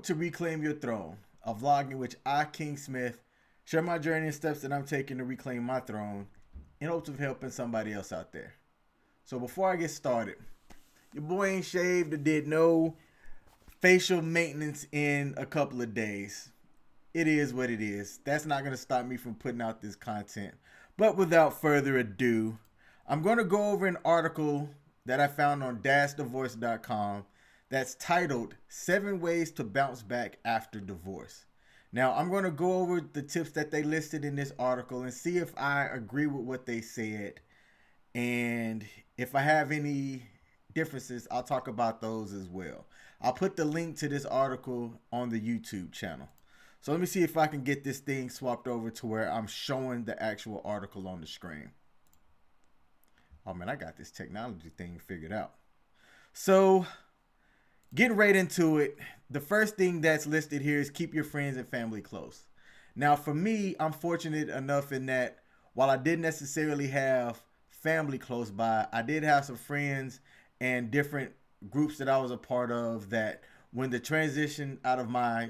to Reclaim Your Throne, a vlog in which I, King Smith, share my journey and steps that I'm taking to reclaim my throne in hopes of helping somebody else out there. So before I get started, your boy ain't shaved or did no facial maintenance in a couple of days. It is what it is. That's not going to stop me from putting out this content. But without further ado, I'm going to go over an article that I found on dashdivorce.com that's titled 7 Ways to Bounce Back After Divorce. Now, I'm going to go over the tips that they listed in this article and see if I agree with what they said. And if I have any differences, I'll talk about those as well. I'll put the link to this article on the YouTube channel. So let me see if I can get this thing swapped over to where I'm showing the actual article on the screen. Oh man, I got this technology thing figured out. So getting right into it, the first thing that's listed here is keep your friends and family close. Now for me, I'm fortunate enough in that while I didn't necessarily have family close by, I did have some friends and different groups that I was a part of that when the transition out of my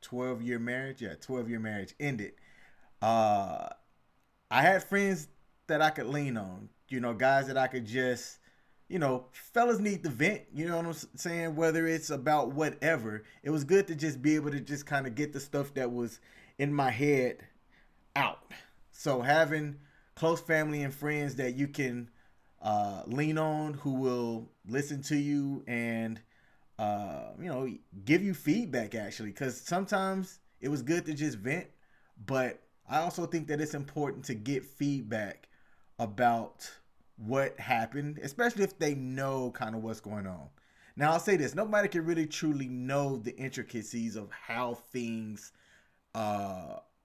12-year marriage ended, I had friends that I could lean on, guys that I could just, fellas need to vent, you know what I'm saying? Whether it's about whatever, it was good to just be able to just kind of get the stuff that was in my head out. So having close family and friends that you can lean on, who will listen to you and give you feedback actually, because sometimes it was good to just vent, but I also think that it's important to get feedback about what happened, especially if they know kind of what's going on. Now I'll say this, nobody can really truly know the intricacies of how things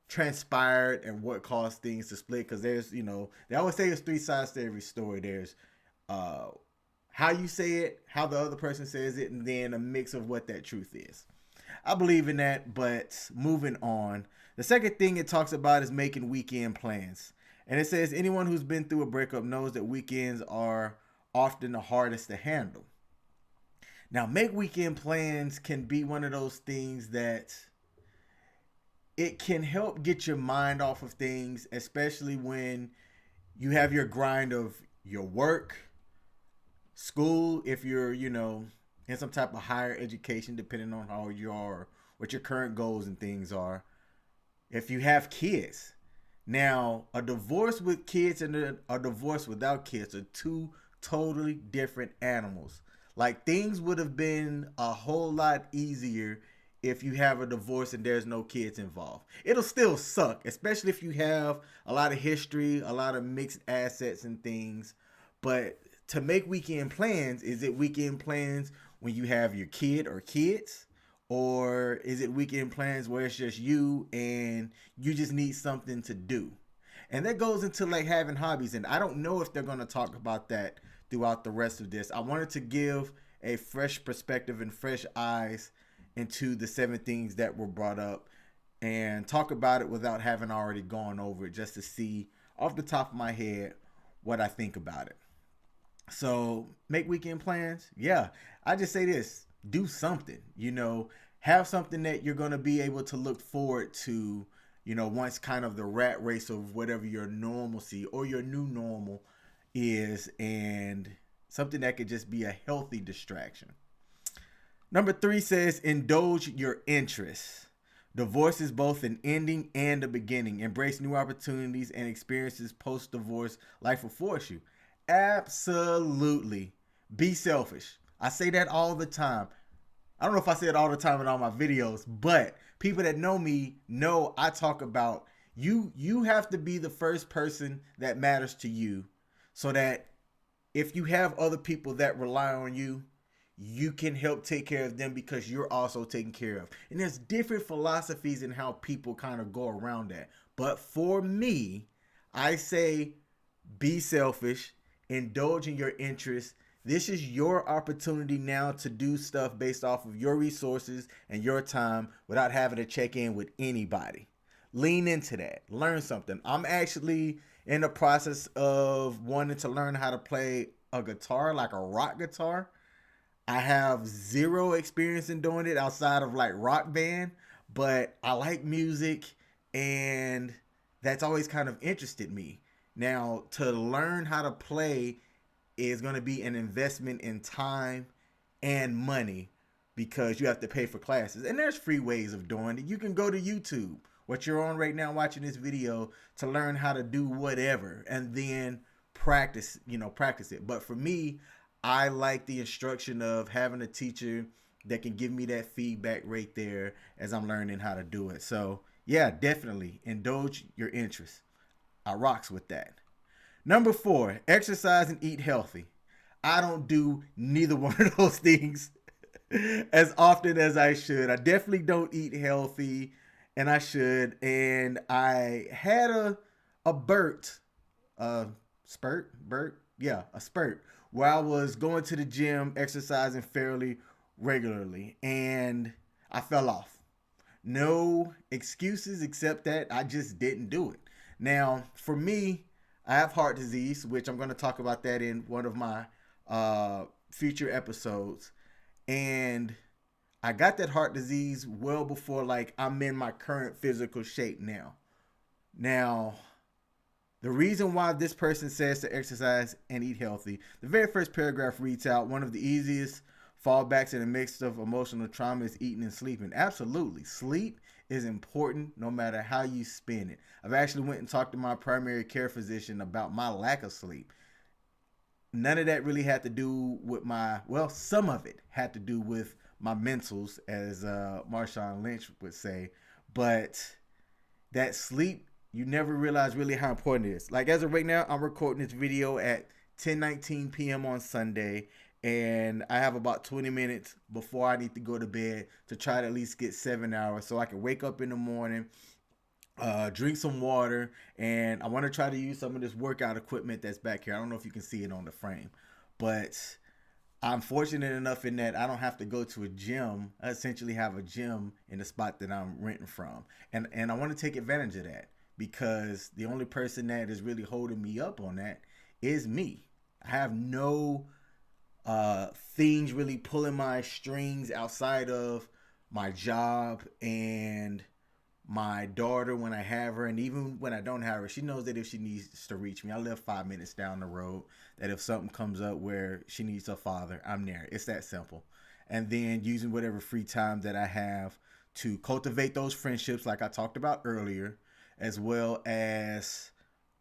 transpired and what caused things to split, because there's, they always say there's 3 sides to every story. There's how you say it, how the other person says it, and then a mix of what that truth is. I believe in that, but moving on. The second thing it talks about is making weekend plans. And it says anyone who's been through a breakup knows that weekends are often the hardest to handle. Now, make weekend plans can be one of those things that it can help get your mind off of things, especially when you have your grind of your work, school, if you're, in some type of higher education, depending on how you are, what your current goals and things are. If you have kids. Now, a divorce with kids and a divorce without kids are 2 totally different animals. Like, things would have been a whole lot easier if you have a divorce and there's no kids involved. It'll still suck, especially if you have a lot of history, a lot of mixed assets and things. But to make weekend plans, is it weekend plans when you have your kid or kids? Or is it weekend plans where it's just you and you just need something to do? And that goes into like having hobbies. And I don't know if they're going to talk about that throughout the rest of this. I wanted to give a fresh perspective and fresh eyes into the 7 things that were brought up and talk about it without having already gone over it, just to see off the top of my head what I think about it. So make weekend plans. Yeah, I just say this, do something, have something that you're going to be able to look forward to, once kind of the rat race of whatever your normalcy or your new normal is, and something that could just be a healthy distraction. Number 3 says indulge your interests. Divorce is both an ending and a beginning. Embrace new opportunities and experiences post-divorce life will force you. Absolutely. Be selfish. I say that all the time. I don't know if I say it all the time in all my videos, but people that know me know I talk about you have to be the first person that matters to you, so that if you have other people that rely on you, you can help take care of them because you're also taken care of. And there's different philosophies in how people kind of go around that. But for me, I say be selfish, indulge in your interests. This is your opportunity now to do stuff based off of your resources and your time without having to check in with anybody. Lean into that. Learn something. I'm actually in the process of wanting to learn how to play a guitar, like a rock guitar. I have zero experience in doing it outside of like rock band, but I like music, and that's always kind of interested me. Now, to learn how to play is going to be an investment in time and money because you have to pay for classes. And there's free ways of doing it. You can go to YouTube, what you're on right now watching this video, to learn how to do whatever and then practice it. But for me, I like the instruction of having a teacher that can give me that feedback right there as I'm learning how to do it. So, yeah, definitely indulge your interest. I rocks with that. Number 4, exercise and eat healthy. I don't do neither one of those things as often as I should. I definitely don't eat healthy, and I should. And I had a burt, a spurt, where I was going to the gym, exercising fairly regularly, and I fell off. No excuses except that I just didn't do it. Now, for me, I have heart disease, which I'm going to talk about that in one of my future episodes. And I got that heart disease well before like I'm in my current physical shape now. Now, the reason why this person says to exercise and eat healthy, the very first paragraph reads out, one of the easiest fallbacks in a mix of emotional trauma is eating and sleeping. Absolutely. Sleep is important no matter how you spin it. I've actually went and talked to my primary care physician about my lack of sleep. None of that really had to do with some of it had to do with my mentals, as Marshawn Lynch would say. But that sleep, you never realize really how important it is. Like as of right now, I'm recording this video at 10:19 p.m. on Sunday, and I have about 20 minutes before I need to go to bed to try to at least get 7 hours so I can wake up in the morning, drink some water, and I want to try to use some of this workout equipment that's back here. I don't know if you can see it on the frame, but I'm fortunate enough in that I don't have to go to a gym. I essentially have a gym in the spot that I'm renting from, and I want to take advantage of that because the only person that is really holding me up on that is me. I have no things really pulling my strings outside of my job and my daughter when I have her, and even when I don't have her, she knows that if she needs to reach me, I live 5 minutes down the road, that if something comes up where she needs her father, I'm there. It's that simple. And then using whatever free time that I have to cultivate those friendships like I talked about earlier, as well as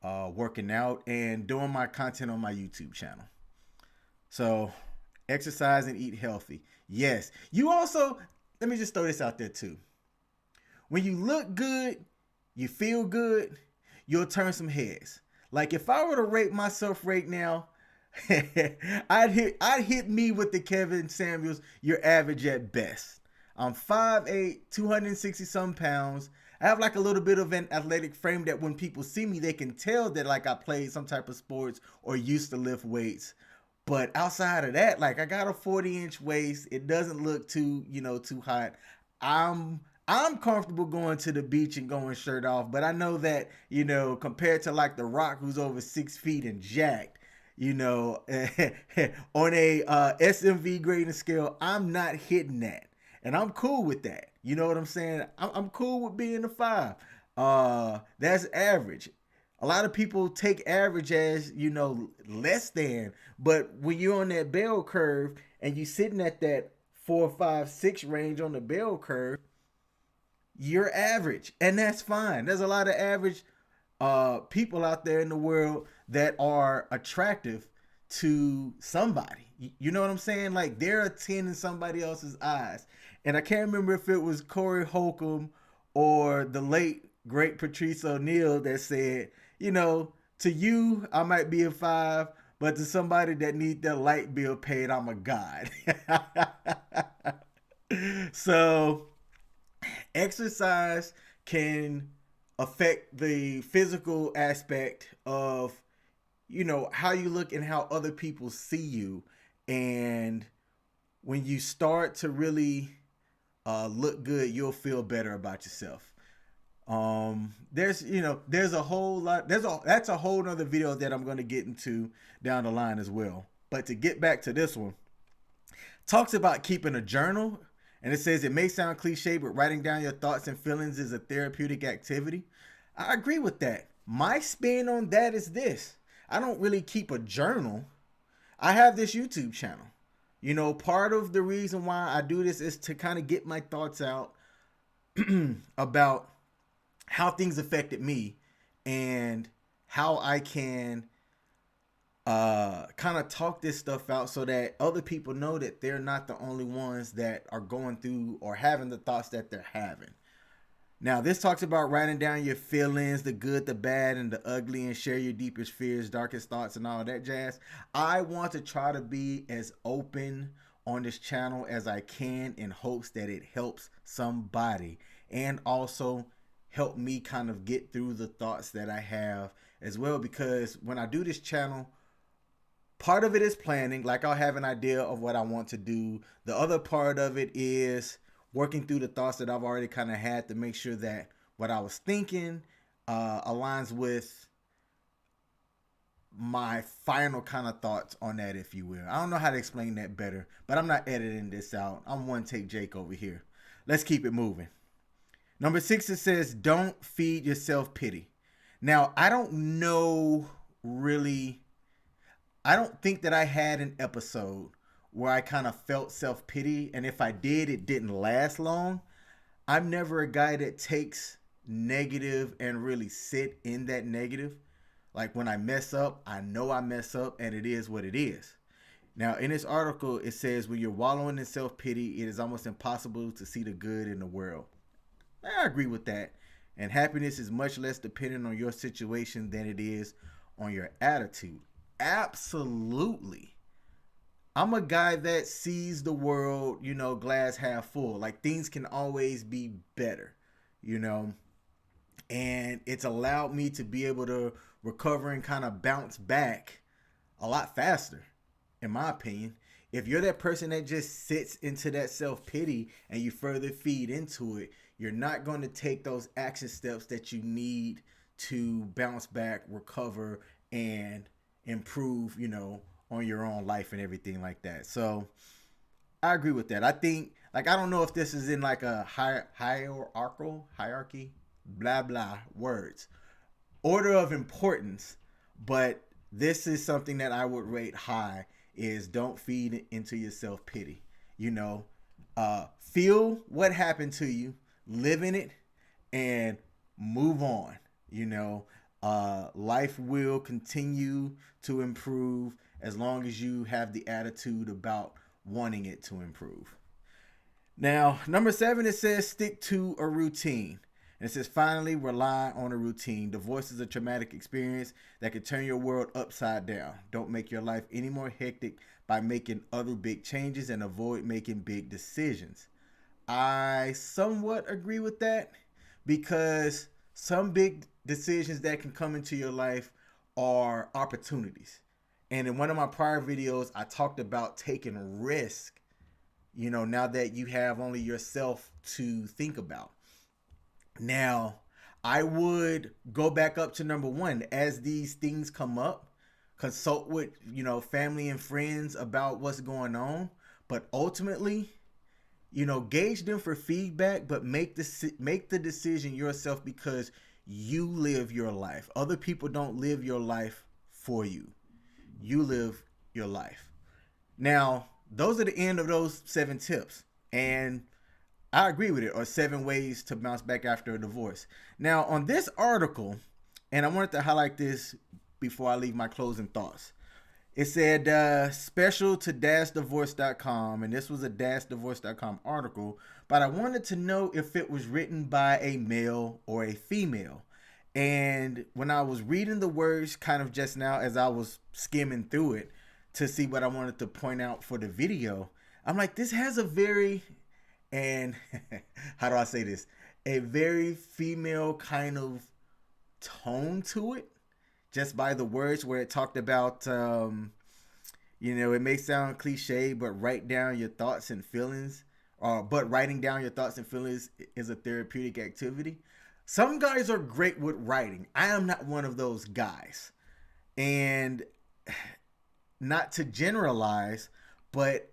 working out and doing my content on my YouTube channel. So exercise and eat healthy. Yes. You also, let me just throw this out there too. When you look good, you feel good, you'll turn some heads. Like if I were to rate myself right now, I'd hit me with the Kevin Samuels, you're average at best. I'm 5'8", 260 some pounds. I have like a little bit of an athletic frame that when people see me, they can tell that like I played some type of sports or used to lift weights. But outside of that, like I got a 40-inch waist. It doesn't look too hot. I'm comfortable going to the beach and going shirt off, but I know that, compared to like The Rock, who's over 6 feet and jacked, on a SMV grading scale, I'm not hitting that. And I'm cool with that. You know what I'm saying? I'm cool with being a 5. That's average. A lot of people take average as, less than, but when you're on that bell curve and you're sitting at that 4, 5, 6 range on the bell curve, you're average, and that's fine. There's a lot of average people out there in the world that are attractive to somebody. You know what I'm saying? Like they're a 10 in somebody else's eyes. And I can't remember if it was Corey Holcomb or the late great Patrice O'Neal that said, to you I might be a 5, but to somebody that need their light bill paid, I'm a god. So exercise can affect the physical aspect of, how you look and how other people see you. And when you start to really look good, you'll feel better about yourself. There's a whole lot. That's a whole nother video that I'm going to get into down the line as well. But to get back to this one, talks about keeping a journal, and it says it may sound cliche, but writing down your thoughts and feelings is a therapeutic activity. I agree with that. My spin on that is this: I don't really keep a journal. I have this YouTube channel. You know, part of the reason why I do this is to kind of get my thoughts out about how things affected me and how I can kind of talk this stuff out so that other people know that they're not the only ones that are going through or having the thoughts that they're having. Now, this talks about writing down your feelings, the good, the bad, and the ugly, and share your deepest fears, darkest thoughts, and all that jazz. I want to try to be as open on this channel as I can in hopes that it helps somebody and also help me kind of get through the thoughts that I have as well. Because when I do this channel, part of it is planning. Like, I'll have an idea of what I want to do. The other part of it is working through the thoughts that I've already kind of had to make sure that what I was thinking aligns with my final kind of thoughts on that, if you will. I don't know how to explain that better, but I'm not editing this out. I'm one take Jake over here. Let's keep it moving. Number 6, it says, don't feed yourself pity. Now, I don't know really, I don't think that I had an episode where I kind of felt self-pity, and if I did, it didn't last long. I'm never a guy that takes negative and really sit in that negative. Like, when I mess up, I know I mess up, and it is what it is. Now, in this article, it says, when you're wallowing in self-pity, it is almost impossible to see the good in the world. I agree with that. And happiness is much less dependent on your situation than it is on your attitude. Absolutely. I'm a guy that sees the world, you know, glass half full. Like, things can always be better, you know. And it's allowed me to be able to recover and kind of bounce back a lot faster, in my opinion. If you're that person that just sits into that self-pity and you further feed into it, you're not going to take those action steps that you need to bounce back, recover, and improve, you know, on your own life and everything like that. So I agree with that. I think, like, I don't know if this is in like a hierarchy, blah, blah, words, order of importance, but this is something that I would rate high, is don't feed into your self-pity. You know, feel what happened to you, live in it, and move on. You know, life will continue to improve as long as you have the attitude about wanting it to improve. Now, number 7, it says stick to a routine. And it says finally rely on a routine. Divorce is a traumatic experience that can turn your world upside down. Don't make your life any more hectic by making other big changes, and avoid making big decisions. I somewhat agree with that, because some big decisions that can come into your life are opportunities. And in one of my prior videos, I talked about taking risk, you know, now that you have only yourself to think about. Now, I would go back up to number 1. As these things come up, consult with, you know, family and friends about what's going on. But ultimately, you know, gauge them for feedback, but make the decision yourself, because you live your life. Other people don't live your life for you. You live your life. Now, those are the end of those 7 tips. And I agree with it, or 7 ways to bounce back after a divorce. Now, on this article, and I wanted to highlight this before I leave my closing thoughts. It said special to dashdivorce.com, and this was a dashdivorce.com article, but I wanted to know if it was written by a male or a female. And when I was reading the words kind of just now, as I was skimming through it to see what I wanted to point out for the video, I'm like, this has a very, and how do I say this? A very female kind of tone to it, just by the words, where it talked about, you know, it may sound cliche, but write down your thoughts and feelings, but writing down your thoughts and feelings is a therapeutic activity. Some guys are great with writing. I am not one of those guys. And not to generalize, but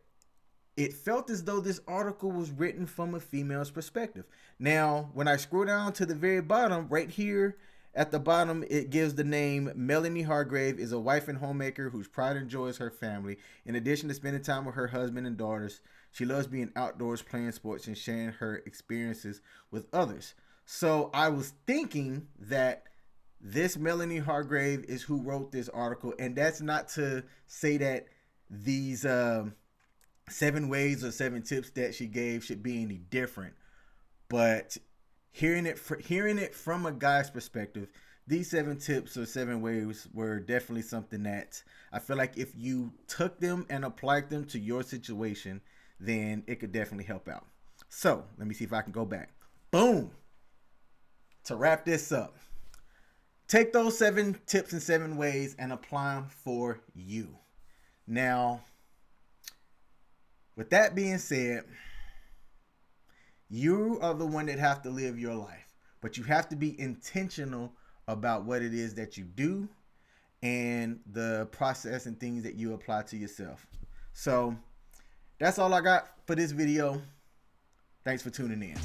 it felt as though this article was written from a female's perspective. Now, when I scroll down to the very bottom, right here at the bottom, it gives the name Melanie Hargrave is a wife and homemaker whose pride and joy is her family. In addition to spending time with her husband and daughters, she loves being outdoors, playing sports, and sharing her experiences with others. So I was thinking that this Melanie Hargrave is who wrote this article, and that's not to say that these 7 ways or 7 tips that she gave should be any different, but hearing it from a guy's perspective, these 7 tips or 7 ways were definitely something that I feel like if you took them and applied them to your situation, then it could definitely help out. So let me see if I can go back. Boom. To wrap this up, take those 7 tips and 7 ways and apply them for you. Now, with that being said, you are the one that have to live your life, but you have to be intentional about what it is that you do and the process and things that you apply to yourself. So that's all I got for this video. Thanks for tuning in.